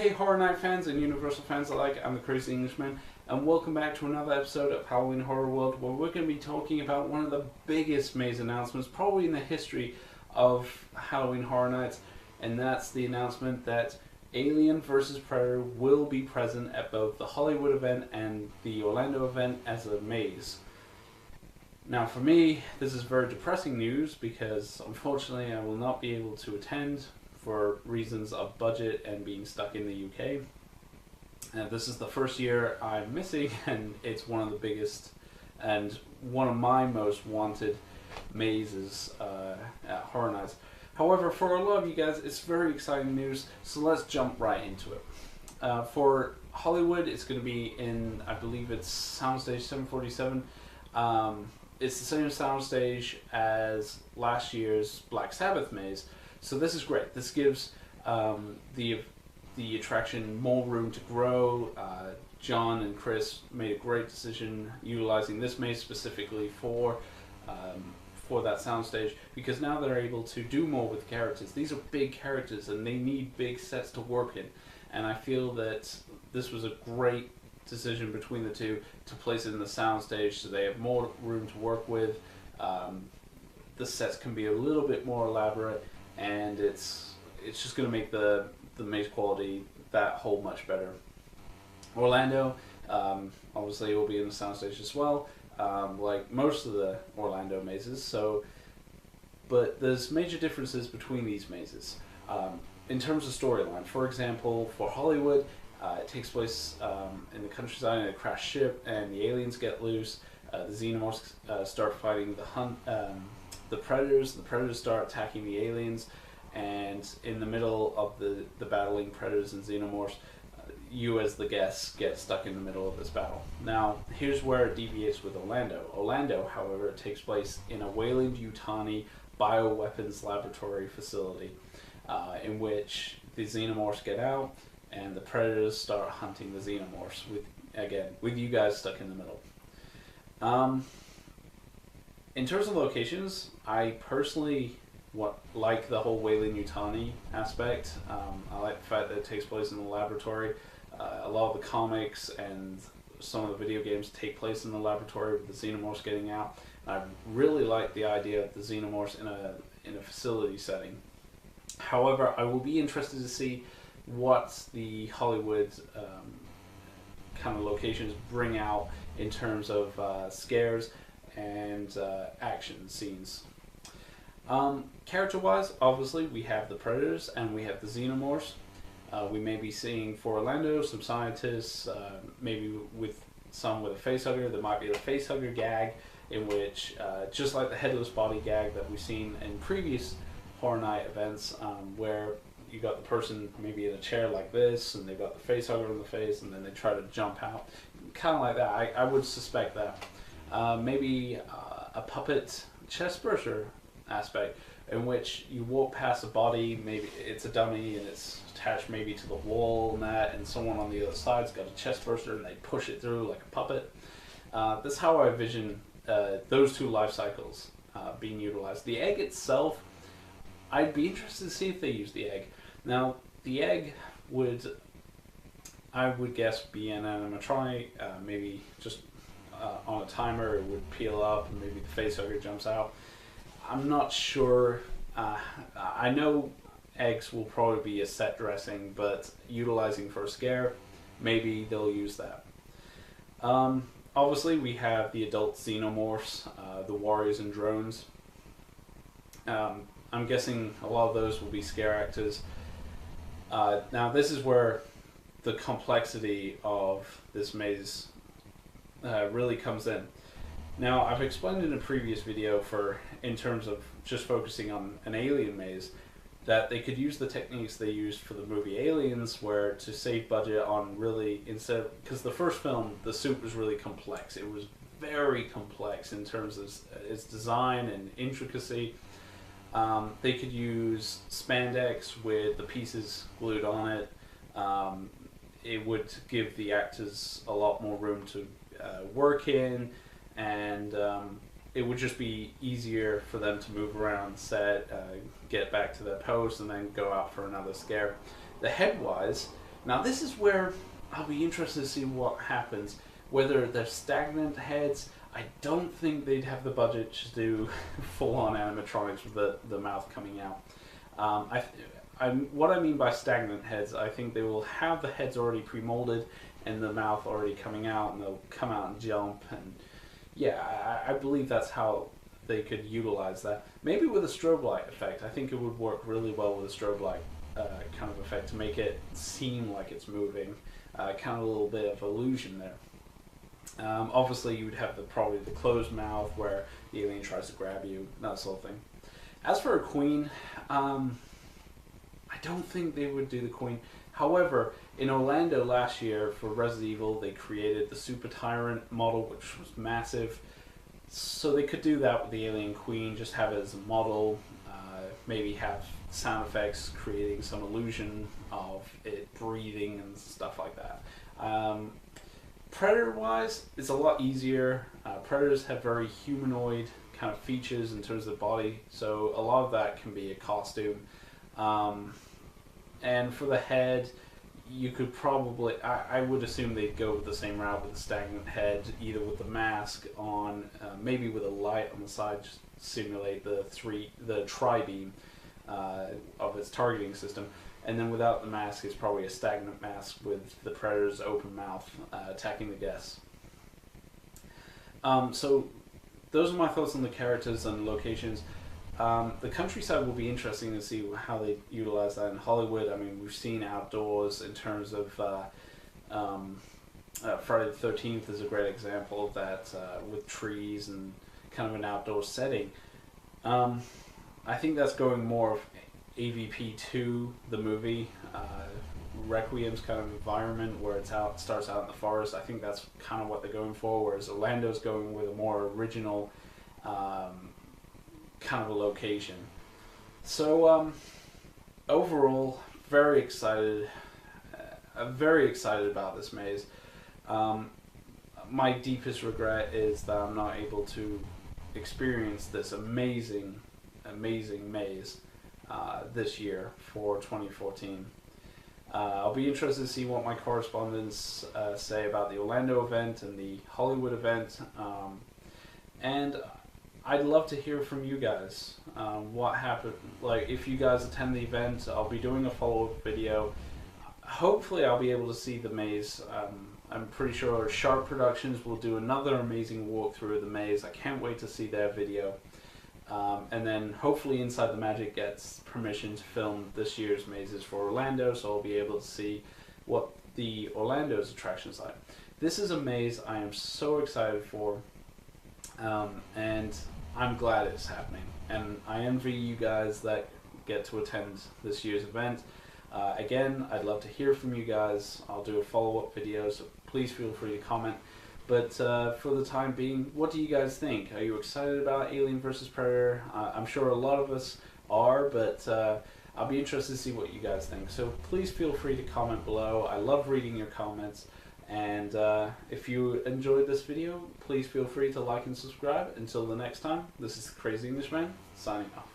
Hey Horror Night fans and Universal fans alike, I'm the Crazy Englishman, and welcome back to another episode of Halloween Horror World, where we're going to be talking about one of the biggest maze announcements probably in the history of Halloween Horror Nights, and that's the announcement that Alien vs. Predator will be present at both the Hollywood event and the Orlando event as a maze. Now for me, this is very depressing news because unfortunately I will not be able to attend for reasons of budget and being stuck in the UK. This is the first year I'm missing, and it's one of the biggest and one of my most wanted mazes at Horror Nights. However, for a lot of you guys, it's very exciting news, so let's jump right into it. For Hollywood, it's going to be in, I believe it's Soundstage 747. It's the same soundstage as last year's Black Sabbath maze. So this is great. This gives the attraction more room to grow. John and Chris made a great decision utilizing this maze specifically for that soundstage, because now they're able to do more with characters. These are big characters and they need big sets to work in. And I feel that this was a great decision between the two to place it in the soundstage so they have more room to work with. The sets can be a little bit more elaborate, and it's just going to make the maze quality that whole much better. Orlando, obviously, will be in the soundstage as well, like most of the Orlando mazes. But there's major differences between these mazes in terms of storyline. For example, for Hollywood, it takes place in the countryside in a crashed ship, and the aliens get loose. The Xenomorphs start fighting the Predators. The Predators start attacking the aliens, and in the middle of the battling Predators and Xenomorphs, you as the guests get stuck in the middle of this battle. Now, here's where it deviates with Orlando. Orlando, however, takes place in a Weyland-Yutani bioweapons laboratory facility in which the Xenomorphs get out and the Predators start hunting the Xenomorphs, with you guys stuck in the middle. In terms of locations, I personally like the whole Weyland-Yutani aspect. I like the fact that it takes place in the laboratory. A lot of the comics and some of the video games take place in the laboratory with the Xenomorphs getting out. I really like the idea of the Xenomorphs in a facility setting. However, I will be interested to see what the Hollywood kind of locations bring out in terms of scares and action scenes. Character-wise, obviously, we have the Predators and we have the Xenomorphs. We may be seeing for Orlando some scientists, maybe with a facehugger. There might be a facehugger gag in which, just like the headless body gag that we've seen in previous Horror Night events, where you got the person maybe in a chair like this, and they've got the facehugger in the face, and then they try to jump out. Kind of like that. I would suspect that. Maybe a puppet chest burster aspect in which you walk past a body, maybe it's a dummy and it's attached maybe to the wall and that, and someone on the other side's got a chest burster and they push it through like a puppet. That's how I envision those two life cycles being utilized. The egg itself, I'd be interested to see if they use the egg. Now, the egg would, I would guess, be an animatronic, maybe just on a timer it would peel up and maybe the facehugger jumps out. I'm not sure. I know eggs will probably be a set dressing, but utilizing for a scare, maybe they'll use that. Obviously, we have the adult Xenomorphs, the Warriors and Drones. I'm guessing a lot of those will be scare actors. Now, this is where the complexity of this maze really comes in. Now, I've explained in a previous video in terms of just focusing on an alien maze, that they could use the techniques they used for the movie Aliens, where to save budget on because the first film, the suit was really complex. It was very complex in terms of its design and intricacy. They could use spandex with the pieces glued on it. It would give the actors a lot more room to work in, and it would just be easier for them to move around set, get back to their post, and then go out for another scare. The head-wise, Now this is where I'll be interested to see what happens. Whether they're stagnant heads, I don't think they'd have the budget to do full-on animatronics with the mouth coming out. What I mean by stagnant heads, I think they will have the heads already pre-molded and the mouth already coming out, and they'll come out and jump, and yeah, I believe that's how they could utilize that. Maybe with a strobe light effect. I think it would work really well with a strobe light kind of effect to make it seem like it's moving, kind of a little bit of illusion there. Obviously you would have probably the closed mouth where the alien tries to grab you, that sort of thing. As for a queen, I don't think they would do the queen. However, in Orlando last year for Resident Evil, they created the Super Tyrant model, which was massive. So they could do that with the alien queen, just have it as a model, maybe have sound effects creating some illusion of it breathing and stuff like that. Predator-wise, it's a lot easier. Predators have very humanoid kind of features in terms of the body, so a lot of that can be a costume. And for the head, you could probably, I would assume they'd go with the same route with the stagnant head, either with the mask on, maybe with a light on the side, just simulate the tri-beam of its targeting system. And then without the mask, it's probably a stagnant mask with the Predator's open mouth attacking the guests. So those are my thoughts on the characters and locations. The countryside will be interesting to see how they utilize that in Hollywood. I mean, we've seen outdoors in terms of Friday the 13th is a great example of that, with trees and kind of an outdoor setting. I think that's going more of AVP2, the movie, Requiem's kind of environment where starts out in the forest. I think that's kind of what they're going for, whereas Orlando's going with a more original kind of a location. So overall, very excited. I'm very excited about this maze. My deepest regret is that I'm not able to experience this amazing maze this year for 2014. I'll be interested to see what my correspondents say about the Orlando event and the Hollywood event, and I'd love to hear from you guys. What happened? Like, if you guys attend the event, I'll be doing a follow-up video. Hopefully, I'll be able to see the maze. I'm pretty sure Sharp Productions will do another amazing walkthrough of the maze. I can't wait to see their video. And then hopefully Inside the Magic gets permission to film this year's mazes for Orlando, so I'll be able to see what the Orlando's attractions like. This is a maze I am so excited for, and I'm glad it's happening. And I envy you guys that get to attend this year's event. Again, I'd love to hear from you guys. I'll do a follow-up video, so please feel free to comment. But for the time being, what do you guys think? Are you excited about Alien vs. Predator? I'm sure a lot of us are, but I'll be interested to see what you guys think. So please feel free to comment below. I love reading your comments. And if you enjoyed this video, please feel free to like and subscribe. Until the next time, this is the Crazy Englishman, signing off.